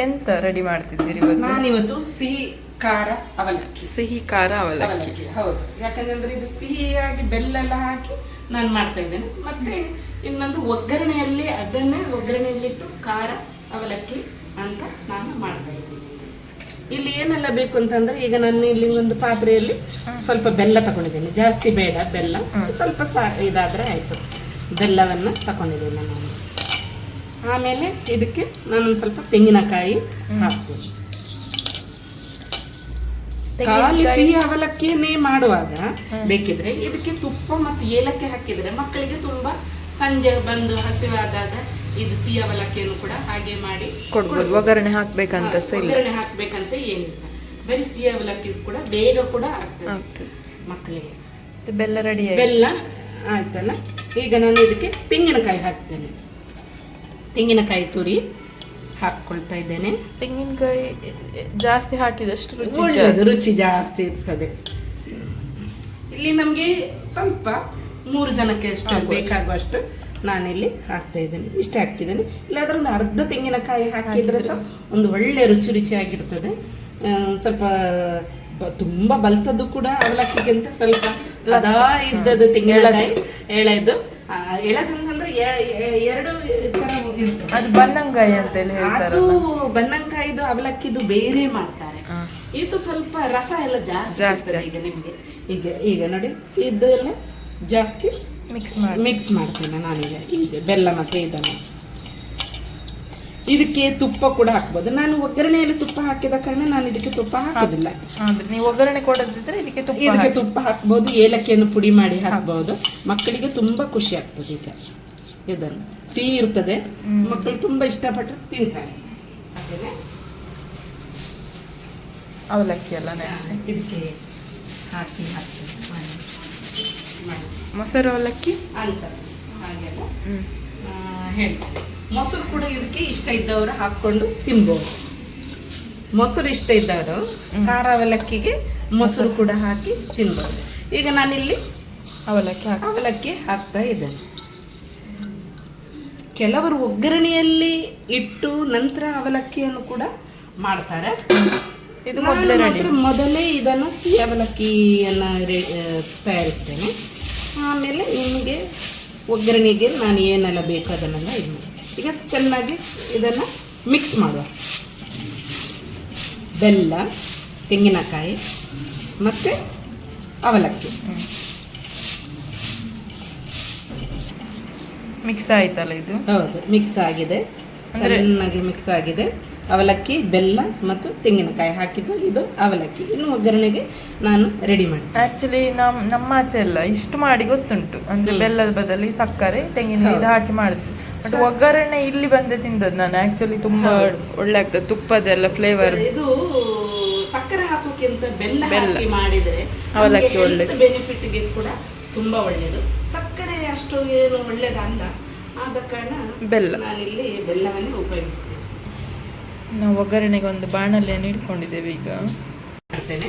ಎಂತ ರೆಡಿ ಮಾಡ್ತಿದ್ದೀರಿ ಇವತ್ತು? ನಾನಿವತ್ತು ಸಿಹಿ ಖಾರ ಅವಲಕ್ಕಿ. ಸಿಹಿ ಖಾರ ಅವಲಕ್ಕಿ. ಹೌದು, ಯಾಕಂದ್ರೆ ಇದು ಸಿಹಿಯಾಗಿ ಬೆಲ್ಲ ಎಲ್ಲ ಹಾಕಿ ನಾನು ಮಾಡ್ತಾ ಇದ್ದೇನೆ. ಮತ್ತೆ ಇನ್ನೊಂದು ಒಗ್ಗರಣೆಯಲ್ಲಿ ಅದನ್ನೇ ಒಗ್ಗರಣೆಯಲ್ಲಿಟ್ಟು ಖಾರ ಅವಲಕ್ಕಿ ಅಂತ ನಾನು ಮಾಡ್ತಾ ಇದ್ದೀನಿ. ಇಲ್ಲಿ ಏನೆಲ್ಲ ಬೇಕು ಅಂತಂದ್ರೆ, ಈಗ ನಾನು ಇಲ್ಲಿ ಒಂದು ಪಾತ್ರೆಯಲ್ಲಿ ಸ್ವಲ್ಪ ಬೆಲ್ಲ ತಗೊಂಡಿದ್ದೇನೆ. ಜಾಸ್ತಿ ಬೇಡ, ಬೆಲ್ಲ ಸ್ವಲ್ಪ ಇದಾದ್ರೆ ಆಯ್ತು. ಬೆಲ್ಲವನ್ನು ತಗೊಂಡಿದ್ದೇನೆ ನಾನು. ಆಮೇಲೆ ಇದಕ್ಕೆ ನಾನೊಂದು ಸ್ವಲ್ಪ ತೆಂಗಿನಕಾಯಿ ಹಾಕ್ತೀನಿ. ಖಾಲಿ ಸಿಹಿ ಅವಲಕ್ಕಿಯನ್ನೇ ಮಾಡುವಾಗ ಬೇಕಿದ್ರೆ ಇದಕ್ಕೆ ತುಪ್ಪ ಮತ್ತು ಏಲಕ್ಕಿ ಹಾಕಿದ್ರೆ ಮಕ್ಕಳಿಗೆ ತುಂಬಾ ಸಂಜೆ ಬಂದು ಹಸಿವಾದಾಗ ಇದು ಸಿಹಿ ಅವಲಕ್ಕಿಯನ್ನು ಕೂಡ ಹಾಗೆ ಮಾಡಿ ಕೊಡ್ಬೋದು. ಒಗ್ಗರಣೆ ಹಾಕ್ಬೇಕಂತ ಒಗ್ಗರಣೆ ಹಾಕ್ಬೇಕಂತ ಏನಿಲ್ಲ, ಬರೀ ಸಿಹಿ ಅವಲಕ್ಕಿ ಕೂಡ ಬೇಗ ಕೂಡ ಆಗ್ತದೆ ಮಕ್ಕಳಿಗೆ. ಬೆಲ್ಲ ರೆಡಿ, ಬೆಲ್ಲ ಆಯ್ತಲ್ಲ. ಈಗ ನಾನು ಇದಕ್ಕೆ ತೆಂಗಿನಕಾಯಿ ಹಾಕ್ತೇನೆ. ತೆಂಗಿನಕಾಯಿ ತುರಿ ಹಾಕ್ಕೊಳ್ತಾ ಇದ್ದೇನೆ. ತೆಂಗಿನಕಾಯಿ ಜಾಸ್ತಿ ಹಾಕಿದಷ್ಟು ರುಚಿ ಜಾಸ್ತಿ ಇರ್ತದೆ. ಇಲ್ಲಿ ನಮ್ಗೆ ಸ್ವಲ್ಪ 3 ಜನಕ್ಕೆ ಅಷ್ಟು ಬೇಕಾಗುವಷ್ಟು ನಾನಿಲ್ಲಿ ಹಾಕ್ತಾ ಇದ್ದೇನೆ. ಇಷ್ಟ ಹಾಕ್ತಿದ್ದೇನೆ. ಇಲ್ಲಾದ್ರೆ ಒಂದು ಅರ್ಧ ತೆಂಗಿನಕಾಯಿ ಹಾಕಿದ್ರೆ ಸಹ ಒಂದು ಒಳ್ಳೆ ರುಚಿಯಾಗಿರ್ತದೆ. ಸ್ವಲ್ಪ ತುಂಬಾ ಬಲ್ತದ್ದು ಕೂಡ ಅವಲಕ್ಕಿಗಿಂತ ಸ್ವಲ್ಪ ಲದಾ ಇದ್ದದ್ದು ತೆಂಗಿನಕಾಯಿ ಎಳೆದು ಎಳೆದಂತಂದ್ರೆ 2 ತರ ಇರ್ತದೆ. ಅದು ಬನ್ನಂಗಾಯಿ ಅಂತ ಅದು ಬನ್ನಂಕಾಯಿದು ಅವಲಕ್ಕಿದು ಬೇರೆ ಮಾಡ್ತಾರೆ. ಇದು ಸ್ವಲ್ಪ ರಸ ಎಲ್ಲ ಜಾಸ್ತಿ ಈಗ ನಿಮ್ಗೆ. ಈಗ ನೋಡಿ ಇದೆಲ್ಲ ಜಾಸ್ತಿ ಮಿಕ್ಸ್ ಮಾಡ್ತೇನೆ ನಾನೀಗ. ಈಗ ಬೆಲ್ಲ ಮತ್ತೆ ಇದನ್ನು ಇದಕ್ಕೆ ತುಪ್ಪ ಕೂಡ ಹಾಕ್ಬೋದು. ನಾನು ಒಗ್ಗರಣೆಯಲ್ಲಿ ತುಪ್ಪ ಹಾಕಿದ ಕಾರಣ ನಾನು ಇದಕ್ಕೆ ತುಪ್ಪ ಹಾಕೋದಿಲ್ಲ. ನೀವು ಒಗ್ಗರಣೆ ಕೊಡದಿದ್ರೆ ಇದಕ್ಕೆ ತುಪ್ಪ ಹಾಕ್ಬೋದು. ಏಲಕ್ಕಿಯನ್ನು ಪುಡಿ ಮಾಡಿ ಹಾಕ್ಬೋದು. ಮಕ್ಕಳಿಗೆ ತುಂಬಾ ಖುಷಿ ಆಗ್ತದೆ. ಈಗ ಇದನ್ನು ಸಿಹಿ ಇರ್ತದೆ, ಮಕ್ಕಳು ತುಂಬಾ ಇಷ್ಟಪಟ್ಟು ತಿಂತಾರೆ. ಅವಲಕ್ಕಿ ಎಲ್ಲ ಇದಕ್ಕೆ ಹಾಕಿ ಮೊಸರು ಅವಲಕ್ಕಿ ಹಾಗೆಲ್ಲ ಹೇಳ್ತಾರೆ. ಮೊಸರು ಕೂಡ ಇದಕ್ಕೆ ಇಷ್ಟ ಇದ್ದವರು ಹಾಕೊಂಡು ತಿನ್ಬಹುದು. ಮೊಸರು ಇಷ್ಟ ಇದ್ದವರು ಖಾರ ಅವಲಕ್ಕಿಗೆ ಮೊಸರು ಕೂಡ ಹಾಕಿ ತಿನ್ಬಹುದು. ಈಗ ನಾನಿಲ್ಲಿ ಅವಲಕ್ಕಿ ಹಾಕ್ತಾ ಇದ್ದೇನೆ. ಕೆಲವರು ಒಗ್ಗರಣೆಯಲ್ಲಿ ಇಟ್ಟು ನಂತರ ಅವಲಕ್ಕಿಯನ್ನು ಕೂಡ ಮಾಡ್ತಾರೆ. ಇದು ಮೊದಲೇ ಇದನ್ನು ಸಿಹಿ ಅವಲಕ್ಕಿಯನ್ನು ತಯಾರಿಸ್ತೇನೆ. ಆಮೇಲೆ ನಿಮಗೆ ಒಗ್ಗರಣೆಗೆ ನಾನು ಏನೆಲ್ಲ ಬೇಕು ಅದನ್ನೆಲ್ಲ ಇದು ಮಾಡಿ. ಈಗ ಚೆನ್ನಾಗಿ ಇದನ್ನು ಮಿಕ್ಸ್ ಮಾಡುವ. ಬೆಲ್ಲ, ತೆಂಗಿನಕಾಯಿ ಮತ್ತು ಅವಲಕ್ಕಿ ಮಿಕ್ಸ್ ಆಯ್ತಲ್ಲ ಇದು? ಹೌದು, ಮಿಕ್ಸ್ ಆಗಿದೆ, ಚೆನ್ನಾಗಿ ಮಿಕ್ಸ್ ಆಗಿದೆ. ಅವಲಕ್ಕಿ, ಬೆಲ್ಲ ಮತ್ತು ತೆಂಗಿನಕಾಯಿ ಹಾಕಿದ್ದು ಇದು ಅವಲಕ್ಕಿ. ಇನ್ನು ಒಗ್ಗರಣೆಗೆ ನಾನು ರೆಡಿ ಮಾಡಿ. ಆಕ್ಚುಲಿ ನಮ್ಮ ಆಚೆ ಎಲ್ಲ ಇಷ್ಟು ಮಾಡಿ ಗೊತ್ತುಂಟು, ಅಂದ್ರೆ ಬೆಲ್ಲದ ಬದಲಿ ಸಕ್ಕರೆ ತೆಂಗಿನ ಇದು ಹಾಕಿ ಮಾಡಿದ್ವಿ. ಬಟ್ ಒಗ್ಗರಣೆ ಇಲ್ಲಿ ಬಂದೆ ತಿಂದದ್ದು ನಾನು. ಆಕ್ಚುಲಿ ತುಂಬಾ ಒಳ್ಳೆ ಆಗ್ತದೆ, ತುಪ್ಪದೆಲ್ಲ ಫ್ಲೇವರ್. ಇದು ಸಕ್ಕರೆ ಹಾಕೋಕ್ಕಿಂತ ಬೆಲ್ಲ ಹಾಕಿ ಮಾಡಿದ್ರೆ ಅವಲಕ್ಕಿ ಒಳ್ಳೆ ಬೆನಿಫಿಟ್ಗೆ ಕೂಡ ತುಂಬಾ ಒಳ್ಳೆಯದು. ಸಕ್ಕರೆ ಅಷ್ಟು ಏನು ಒಳ್ಳೇದಲ್ಲ, ಆದ ಕಾರಣ ನಾನಿಲ್ಲಿ ಬೆಲ್ಲವನ್ನು ಉಪಯೋಗಿಸ್ತೇನೆ. ನಾವು ಒಗ್ಗರಣೆಗೆ ಒಂದು ಬಾಣಲೆಯನ್ನು ಇಟ್ಕೊಂಡಿದ್ದೇವೆ. ಈಗ ಮಾಡ್ತೇನೆ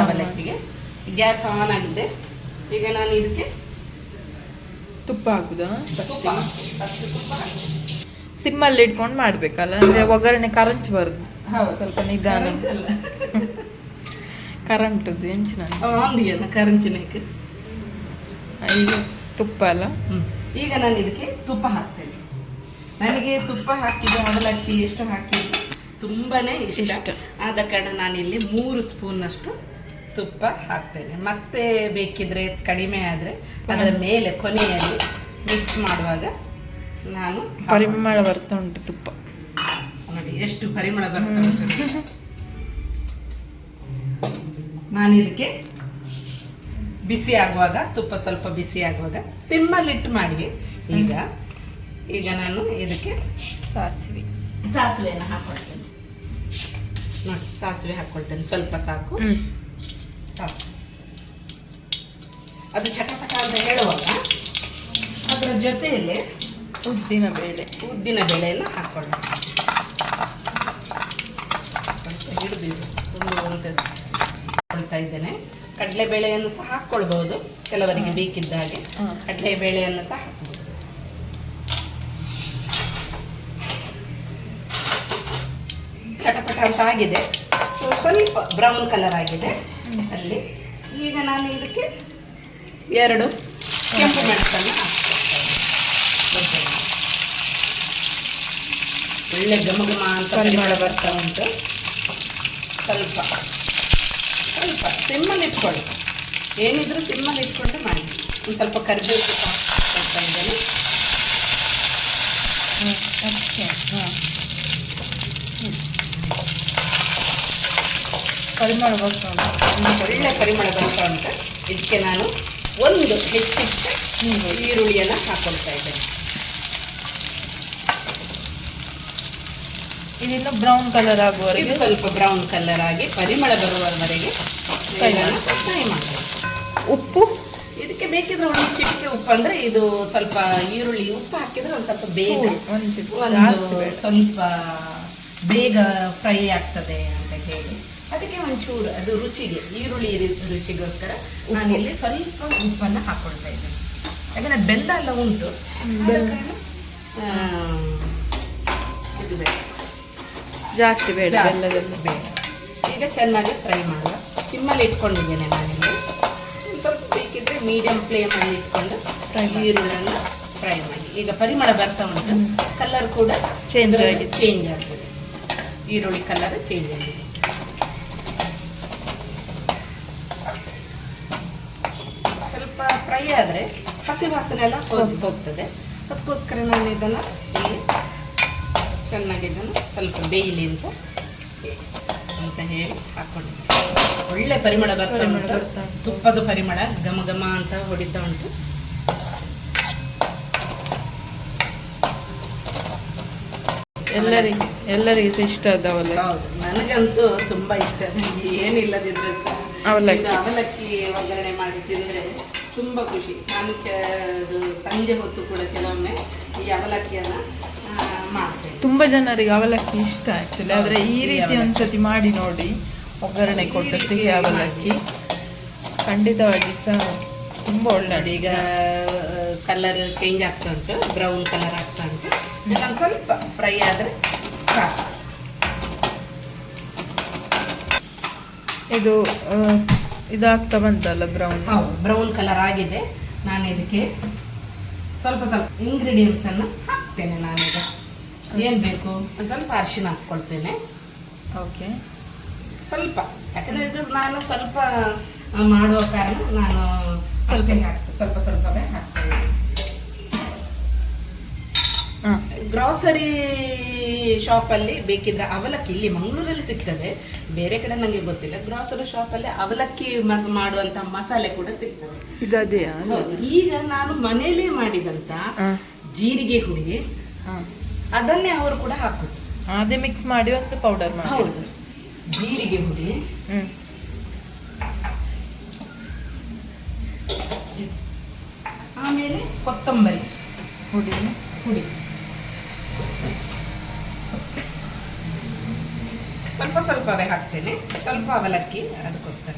ಅವಲಕ್ಕಿಗೆ. ಗ್ಯಾಸ್ ಆನ್ ಆಗಿದೆ. ಈಗ ನಾನು ಇದಕ್ಕೆ ತುಪ್ಪ ಹಾಕುದಾ? ಸಿಮ್ಮಲ್ಲಿ ಇಟ್ಕೊಂಡು ಮಾಡ್ಬೇಕಲ್ಲ, ಅಂದ್ರೆ ಒಗ್ಗರಣೆ ಕರಂಚಬಾರ್ದು. ಸ್ವಲ್ಪ ನಿಧಾನ. ಕರಂಟದ್ದು ಎಂಚಿನ ಕರಂಚಿನಕ್ಕೆ ಈಗ ತುಪ್ಪ ಅಲ್ಲ. ಈಗ ನಾನು ಇದಕ್ಕೆ ತುಪ್ಪ ಹಾಕ್ತೇನೆ. ನನಗೆ ತುಪ್ಪ ಹಾಕಿದ ಅವಲಕ್ಕಿ ಎಷ್ಟು ಹಾಕಿದ್ದು ತುಂಬಾನೇ ಇಷ್ಟ. ಆದ ಕಾರಣ ನಾನಿಲ್ಲಿ 3 ಸ್ಪೂನ್ನಷ್ಟು ತುಪ್ಪ ಹಾಕ್ತೇನೆ. ಮತ್ತೆ ಬೇಕಿದ್ರೆ ಕಡಿಮೆ ಆದರೆ ಅದರ ಮೇಲೆ ಕೊನೆಯಲ್ಲಿ ಮಿಕ್ಸ್ ಮಾಡುವಾಗ ನಾನು ಪರಿಮಳ ಬರ್ತಾ ಉಂಟು ತುಪ್ಪ. ನೋಡಿ ಎಷ್ಟು ಪರಿಮಳ ಬರ್ತಾ ಉಂಟು. ನಾನು ಇದಕ್ಕೆ ಬಿಸಿ ಆಗುವಾಗ, ತುಪ್ಪ ಸ್ವಲ್ಪ ಬಿಸಿ ಆಗುವಾಗ ಸಿಮ್ಮಲ್ಲಿಟ್ಟು ಮಾಡಿ. ಈಗ ನಾನು ಇದಕ್ಕೆ ಸಾಸಿವೆಯನ್ನು ಹಾಕ್ಕೊಳ್ತೇನೆ. ನೋಡಿ, ಸಾಸಿವೆ ಹಾಕ್ಕೊಳ್ತೇನೆ, ಸ್ವಲ್ಪ ಸಾಕು. ಸಾಸಿವೆ ಅದು ಚಟಪಟ ಅಂತ ಹೇಳುವಾಗ ಅದರ ಜೊತೆಯಲ್ಲಿ ಉದ್ದಿನ ಬೇಳೆಯನ್ನು ಹಾಕ್ಕೊಳ್ಳೋಣ. ಸ್ವಲ್ಪ ಹಿಡಿದು ಹಾಕ್ಕೊಳ್ತಾ ಇದ್ದೇನೆ. ಕಡಲೆಬೇಳೆಯನ್ನು ಸಹ ಹಾಕ್ಕೊಳ್ಬಹುದು, ಕೆಲವರಿಗೆ ಬೇಕಿದ್ದ ಹಾಗೆ ಕಡಲೆಬೇಳೆಯನ್ನು ಸಹ ಹಾಕ್ಬೋದು. ಚಟಪಟ ಅಂತ ಆಗಿದೆ. ಸ್ವಲ್ಪ ಬ್ರೌನ್ ಕಲರ್ ಆಗಿದೆ ಅಲ್ಲಿ. ಈಗ ನಾನು ಇದಕ್ಕೆ 2 ಕೆಂಪು ಮೆಣಸನ್ನು ಒಳ್ಳೆ ಘಮ ಘಮ ಅಂತ ಪರಿಮಳ ಬರ್ತಾ ಉಂಟು. ಸ್ವಲ್ಪ ಸ್ವಲ್ಪ ಸಿಮ್ಮಲ್ಲಿ ಇಟ್ಕೊಳ್ಳಿ, ಏನಿದ್ರು ಸಿಮ್ಮಲ್ಲಿ ಇಟ್ಕೊಂಡ್ರೆ ಮಾಡಿ. ಒಂದು ಸ್ವಲ್ಪ ಕರಿಬೇವು ಹಾಕ್ತಾ ಇದ್ದೇನೆ. ಪರಿಮಳ ಬರ್ತಾ ಉಂಟು, ಒಳ್ಳೆ ಪರಿಮಳ ಬರ್ತಾ ಉಂಟು. ಇದಕ್ಕೆ ನಾನು ಒಂದು ಹೆಚ್ಚಿಟ್ಟು ಈರುಳ್ಳಿಯನ್ನು ಹಾಕೊಳ್ತಾ ಇದ್ದೇನೆ. ಇದಿನ್ನು ಬ್ರೌನ್ ಕಲರ್ ಇದು ಆಗುವವರೆಗೆ ಸ್ವಲ್ಪ ಬ್ರೌನ್ ಕಲರ್ ಆಗಿ ಪರಿಮಳ ಬರುವವರೆಗೆ ಫ್ರೈ ಮಾಡಬೇಕು. ಉಪ್ಪು ಇದಕ್ಕೆ ಬೇಕಿದ್ರೆ ಒಂದು ಚಿಟಿಕೆ ಉಪ್ಪು, ಅಂದರೆ ಇದು ಸ್ವಲ್ಪ ಈರುಳ್ಳಿ ಉಪ್ಪು ಹಾಕಿದ್ರೆ ಒಂದು ಸ್ವಲ್ಪ ಬೇಗ ಸ್ವಲ್ಪ ಬೇಗ ಫ್ರೈ ಆಗ್ತದೆ ಅಂತ ಹೇಳಿ ಅದಕ್ಕೆ ಒಂಚೂರು ಅದು ರುಚಿಗೆ, ಈರುಳ್ಳಿ ರುಚಿಗೋಸ್ಕರ ನಾನಿಲ್ಲಿ ಸ್ವಲ್ಪ ಉಪ್ಪನ್ನು ಹಾಕೊಳ್ತಾ ಇದ್ದೇನೆ. ಯಾಕಂದರೆ ಬೆಲ್ಲ ಎಲ್ಲ ಉಂಟು, ಇದು ಬೇಡ, ಜಾಸ್ತಿ ಬೇಡ, ಬೆಲ್ಲದಲ್ಲಿ ಬೇಡ. ಈಗ ಚೆನ್ನಾಗಿ ಫ್ರೈ ಮಾಡುವ. ಸಿಮ್ಮಲ್ಲಿ ಇಟ್ಕೊಂಡಿದ್ದೇನೆ ನಾನಿಲ್ಲಿ. ಸ್ವಲ್ಪ ಬೇಕಿದ್ರೆ ಮೀಡಿಯಂ ಫ್ಲೇಮಲ್ಲಿ ಇಟ್ಕೊಂಡು ಈರುಳ್ಳಿಯನ್ನು ಫ್ರೈ ಮಾಡಿ. ಈಗ ಪರಿಮಳ ಬರ್ತಾ ಉಂಟು, ಕಲರ್ ಕೂಡ ಚೇಂಜ್ ಆಗ್ತದೆ. ಈರುಳ್ಳಿ ಕಲರ್ ಚೇಂಜ್ ಆಗಿದೆ. ಸ್ವಲ್ಪ ಫ್ರೈ ಆದರೆ ಹಸಿ ವಾಸನೆ ಎಲ್ಲ ಹೋಗ್ತದೆ. ಅದಕ್ಕೋಸ್ಕರ ನಾನು ಇದನ್ನು ಇಲ್ಲಿ ಚೆನ್ನಾಗಿ ಇದನ್ನು ಸ್ವಲ್ಪ ಬೇಯಲಿ ಅಂತ ಹೇಳಿ ಹಾಕ್ಕೊಂಡಿದ್ದೆ. ಒಳ್ಳೆ ಪರಿಮಳ ಬರ್ತಾ ಉಂಟು, ತುಪ್ಪದ ಪರಿಮಳ ಘಮ ಘಮ ಅಂತ ಹೊಡಿತಾ ಉಂಟು. ಎಲ್ಲರಿಗೂ ಇಷ್ಟ ಅದ ಅವಲಕ್ಕಿ. ಹೌದು, ನನಗಂತೂ ತುಂಬಾ ಇಷ್ಟ. ಏನಿಲ್ಲದಿದ್ರೆ ಅವಲಕ್ಕಿ ಒಗ್ಗರಣೆ ಮಾಡಿ ತಿಂದ್ರೆ ತುಂಬಾ ಖುಷಿ. ನಾನು ಸಂಜೆ ಹೊತ್ತು ಕೂಡ ಕೆಲವೊಮ್ಮೆ ಈ ಅವಲಕ್ಕಿಯನ್ನ ಮಾಡ್ತೇನೆ. ತುಂಬಾ ಜನರಿಗೆ ಅವಲಕ್ಕಿ ಇಷ್ಟ ಆಕ್ಚುಲಿ. ಆದ್ರೆ ಈ ರೀತಿ ಒಂದ್ಸತಿ ಮಾಡಿ ನೋಡಿ, ಒಗ್ಗರಣೆ ಕೊಟ್ಟು ಸಿಹಿ ಅವಲಕ್ಕಿ ಖಂಡಿತವಾಗಿ ಸಹ ತುಂಬಾ ಒಳ್ಳೆ. ಈಗ ಕಲರ್ ಚೇಂಜ್ ಆಗ್ತಾ ಉಂಟು, ಬ್ರೌನ್ ಕಲರ್ ಆಗ್ತಾ ಉಂಟು. ಇನ್ನೊಂದು ಸ್ವಲ್ಪ ಫ್ರೈ ಆದರೆ ಸಾಕು. ಇದು ಇದಾಗ್ತಾ ಬಂತಲ್ಲ ಬ್ರೌನ್? ಹೌದು, ಬ್ರೌನ್ ಕಲರ್ ಆಗಿದೆ. ನಾನು ಇದಕ್ಕೆ ಸ್ವಲ್ಪ ಸ್ವಲ್ಪ ಇಂಗ್ರೀಡಿಯೆಂಟ್ಸ್ ಅನ್ನು ಹಾಕ್ತೇನೆ. ನಾನೀಗ ಏನು ಬೇಕು ಸ್ವಲ್ಪ ಅರಿಶಿನ ಹಾಕ್ಕೊಳ್ತೇನೆ. ಓಕೆ, ಸ್ವಲ್ಪ, ಯಾಕಂದರೆ ಇದು ನಾನು ಸ್ವಲ್ಪ ಮಾಡುವ ಕಾರಣ ನಾನು ಸ್ವಲ್ಪ ಸ್ವಲ್ಪವೇ ಹಾಕ್ತೇನೆ. ಗ್ರಾಸರಿ ಶಾಪಲ್ಲಿ ಬೇಕಿದ್ರೆ ಅವಲಕ್ಕಿ, ಇಲ್ಲಿ ಮಂಗಳೂರಲ್ಲಿ ಸಿಗ್ತದೆ, ಬೇರೆ ಕಡೆ ನನಗೆ ಗೊತ್ತಿಲ್ಲ. ಗ್ರಾಸರಿ ಶಾಪಲ್ಲಿ ಅವಲಕ್ಕಿ ಮಾಡುವಂತ ಮಸಾಲೆ ಕೂಡ ಸಿಗ್ತದೆ. ಇದೆಯಾ? ಈಗ ನಾನು ಮನೆಯಲ್ಲೇ ಮಾಡಿದಂತ ಜೀರಿಗೆ ಹುಡಿ ಅದನ್ನೇ ಅವರು ಕೂಡ ಹಾಕುದು. ಅದೇ ಮಿಕ್ಸ್ ಮಾಡಿ ಒಂದು ಪೌಡರ್ ಮಾಡಿ. ಹೌದು, ಜೀರಿಗೆ ಹುಡಿ, ಆಮೇಲೆ ಕೊತ್ತಂಬರಿ ಹುಡಿ ಸ್ವಲ್ಪ ಸ್ವಲ್ಪವೇ ಹಾಕ್ತೇನೆ. ಸ್ವಲ್ಪ ಅವಲಕ್ಕಿ, ಅದಕ್ಕೋಸ್ಕರ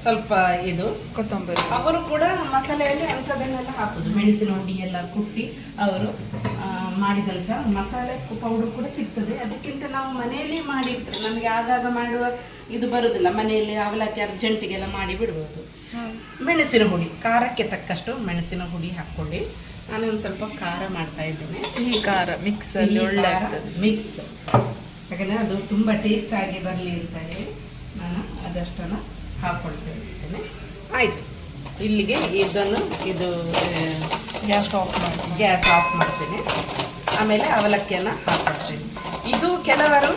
ಸ್ವಲ್ಪ ಇದು ಕೊತ್ತಂಬರಿ. ಅವರು ಕೂಡ ಮಸಾಲೆಯಲ್ಲಿ ಅಂಥದನ್ನೆಲ್ಲ ಹಾಕುದು. ಮೆಣಸಿನ ಹುಡಿ ಎಲ್ಲ ಕುಟ್ಟಿ ಅವರು ಮಾಡಿದಂಥ ಮಸಾಲೆ ಪೌಡರ್ ಕೂಡ ಸಿಗ್ತದೆ. ಅದಕ್ಕಿಂತ ನಾವು ಮನೆಯಲ್ಲಿ ಮಾಡಿಟ್ರೆ ನಮಗೆ ಆಗಾಗ ಮಾಡುವ ಇದು ಬರುವುದಿಲ್ಲ. ಮನೆಯಲ್ಲಿ ಅವಲಕ್ಕಿ ಅರ್ಜೆಂಟಿಗೆಲ್ಲ ಮಾಡಿ ಬಿಡ್ಬೋದು. ಮೆಣಸಿನ ಹುಡಿ, ಖಾರಕ್ಕೆ ತಕ್ಕಷ್ಟು ಮೆಣಸಿನ ಹುಡಿ ಹಾಕ್ಕೊಳ್ಳಿ. ನಾನೊಂದು ಸ್ವಲ್ಪ ಖಾರ ಮಾಡ್ತಾ ಇದ್ದೇನೆ, ಸಿಹಿ ಖಾರ ಮಿಕ್ಸ್ ಅಲ್ಲಿ ಒಳ್ಳೆ ಮಿಕ್ಸ್. ಯಾಕಂದರೆ ಅದು ತುಂಬ ಟೇಸ್ಟ್ ಆಗಿ ಬರಲಿ ಅಂತ ಹೇಳಿ ನಾನು ಅದಷ್ಟನ್ನು ಹಾಕ್ಕೊಳ್ತಾ ಇರ್ತೇನೆ. ಆಯಿತು, ಇಲ್ಲಿಗೆ ಇದು ಗ್ಯಾಸ್ ಆಫ್ ಮಾಡ್ತೇನೆ. ಆಮೇಲೆ ಅವಲಕ್ಕಿಯನ್ನು ಹಾಕ್ಕೊಳ್ತೇನೆ. ಇದು ಕೆಲವರು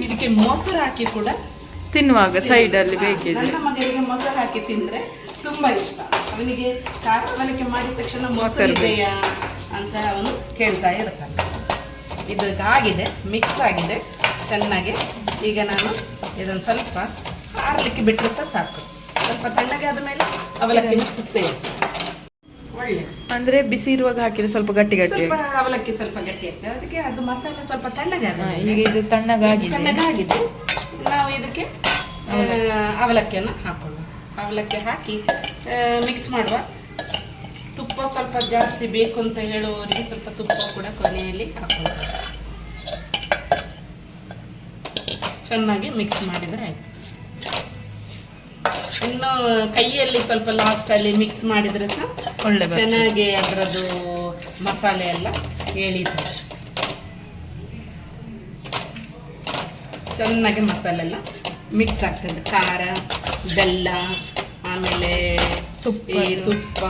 ಇದಕ್ಕೆ ಮೊಸರು ಹಾಕಿ ಕೂಡ ತಿನ್ನುವಾಗ ಸೈಡಲ್ಲಿ ಬೇಕಿದೆ. ನನ್ನ ಮಗನಿಗೆ ಮೊಸರು ಹಾಕಿ ತಿಂದರೆ ತುಂಬ ಇಷ್ಟ. ಅವನಿಗೆ ಖಾರ ಅವಲಕ್ಕಿ ಮಾಡಿದ ತಕ್ಷಣ ಮೊಸರು ಇದೆಯಾ ಅಂತ ಅವನು ಕೇಳ್ತಾ ಇರ್ತಾನೆ. ಇದು ಆಗಿದೆ, ಮಿಕ್ಸ್ ಆಗಿದೆ ಚೆನ್ನಾಗಿ. ಈಗ ನಾನು ಇದನ್ನು ಸ್ವಲ್ಪ ಆರಲಿಕ್ಕೆ ಬಿಟ್ಟರೆ ಸಹ ಸಾಕು. ಸ್ವಲ್ಪ ತಣ್ಣಗೆ ಆದಮೇಲೆ ಅವಲಕ್ಕಿ ಸೇರಿಸು. ಒಳ್ಳೆ ಅಂದ್ರೆ ಬಿಸಿ ಇರುವಾಗ ಹಾಕಿದ್ರೆ ಸ್ವಲ್ಪ ಗಟ್ಟಿ ಸ್ವಲ್ಪ ಅವಲಕ್ಕಿ ಸ್ವಲ್ಪ ಗಟ್ಟಿ ಆಗ್ತದೆ. ಅದಕ್ಕೆ ಅದು ಮಸಾಲೆ ಸ್ವಲ್ಪ ತಣ್ಣಗಾದ. ಈಗ ಇದು ತಣ್ಣಗಾಗಿದೆ. ನಾವು ಇದಕ್ಕೆ ಅವಲಕ್ಕಿಯನ್ನು ಹಾಕೊಳ್ಳೋಣ. ಅವಲಕ್ಕಿ ಹಾಕಿ ಮಿಕ್ಸ್ ಮಾಡುವ. ತುಪ್ಪ ಸ್ವಲ್ಪ ಜಾಸ್ತಿ ಬೇಕು ಅಂತ ಹೇಳುವವರಿಗೆ ಸ್ವಲ್ಪ ತುಪ್ಪ ಕೂಡ ಕೊನೆಯಲ್ಲಿ ಹಾಕೊಳ್ಳೋಣ. ಚೆನ್ನಾಗಿ ಮಿಕ್ಸ್ ಮಾಡಿದರೆ ಆಯಿತು. ಇನ್ನು ಕೈಯಲ್ಲಿ ಸ್ವಲ್ಪ ಲಾಸ್ಟಲ್ಲಿ ಮಿಕ್ಸ್ ಮಾಡಿದರೆ ಸಹ ಒಳ್ಳೆ ಬರ್ತದೆ. ಚೆನ್ನಾಗಿ ಅದರದ್ದು ಮಸಾಲೆ ಎಲ್ಲ ಎಳೀತದೆ. ಚೆನ್ನಾಗಿ ಮಸಾಲೆ ಎಲ್ಲ ಮಿಕ್ಸ್ ಆಗ್ತದೆ. ಖಾರ, ಬೆಲ್ಲ, ಆಮೇಲೆ ತುಪ್ಪ,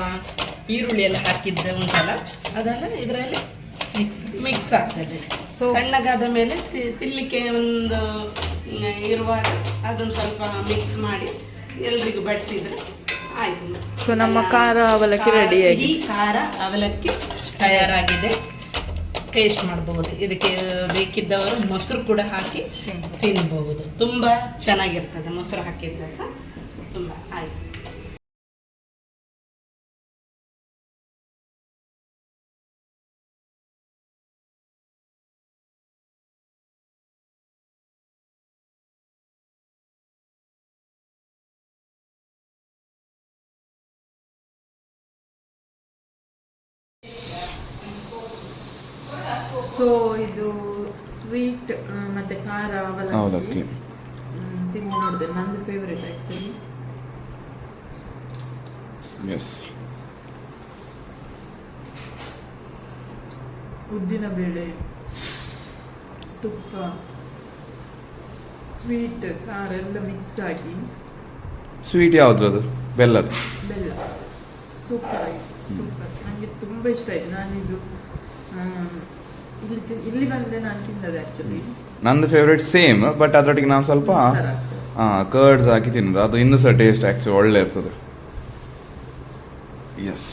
ಈರುಳ್ಳಿ ಎಲ್ಲ ಹಾಕಿದ್ದು ಉಂಟಲ್ಲ ಅದೆಲ್ಲ ಇದರಲ್ಲಿ ಮಿಕ್ಸ್ ಆಗ್ತದೆ. ತಣ್ಣಗಾದ ಮೇಲೆ ತಿನ್ನಲಿಕ್ಕೆ ಒಂದು ಇರುವಾಗ ಅದನ್ನು ಸ್ವಲ್ಪ ಮಿಕ್ಸ್ ಮಾಡಿ ಎಲ್ರಿಗೂ ಬಡಿಸಿದ್ರೆ ಆಯಿತು. ಸೊ ನಮ್ಮ ಖಾರ ಅವಲಕ್ಕಿ ರೆಡಿ ಆಗಿ ಖಾರ ಅವಲಕ್ಕಿ ತಯಾರಾಗಿದೆ. ಟೇಸ್ಟ್ ಮಾಡಬಹುದು. ಇದಕ್ಕೆ ಬೇಕಿದ್ದವರು ಮೊಸರು ಕೂಡ ಹಾಕಿ ತಿನ್ಬಹುದು. ತುಂಬ ಚೆನ್ನಾಗಿರ್ತದೆ ಮೊಸರು ಹಾಕಿದ್ರೆ ಸಹ. ತುಂಬ ಆಯಿತು. ಸೊ ಇದು ಸ್ವೀಟ್ ಮತ್ತೆ ಖಾರ ಅವಲಕ್ಕಿ ಅವಲಕ್ಕಿ ತಿಂದು ನೋಡಿದೆ. ನಂದು ಫೇವ್ರೇಟ್ ಆ್ಯಕ್ಚುಲಿ. ಎಸ್. ಉದ್ದಿನ ಬೇಳೆ, ತುಪ್ಪ, ಸ್ವೀಟ್, ಖಾರ ಎಲ್ಲ ಮಿಕ್ಸ್ ಆಗಿ. ಸ್ವೀಟ್ ಯಾವುದು ಅದು? ಬೆಲ್ಲದ? ಬೆಲ್ಲ. ಸೂಪರ್ ಆಗಿ ಸೂಪರ್. ನನಗೆ ತುಂಬ ಇಷ್ಟ ಆಯಿತು. ನಾನಿದು ಇಲ್ಲಿ ಬಂದರೆ ನಾನು ತಿನ್ನೋದು ಆ್ಯಕ್ಚುಲಿ. ನಂದು ಫೇವ್ರೇಟ್ ಸೇಮ್, ಬಟ್ ಅದರೊಟ್ಟಿಗೆ ನಾನು ಸ್ವಲ್ಪ ಕರ್ಡ್ಸ್ ಹಾಕಿ ತಿನ್ನೋದು. ಅದು ಇನ್ನೂ ಸಹ ಟೇಸ್ಟ್ ಆ್ಯಕ್ಚುಲಿ ಒಳ್ಳೆ ಇರ್ತದೆ. ಎಸ್.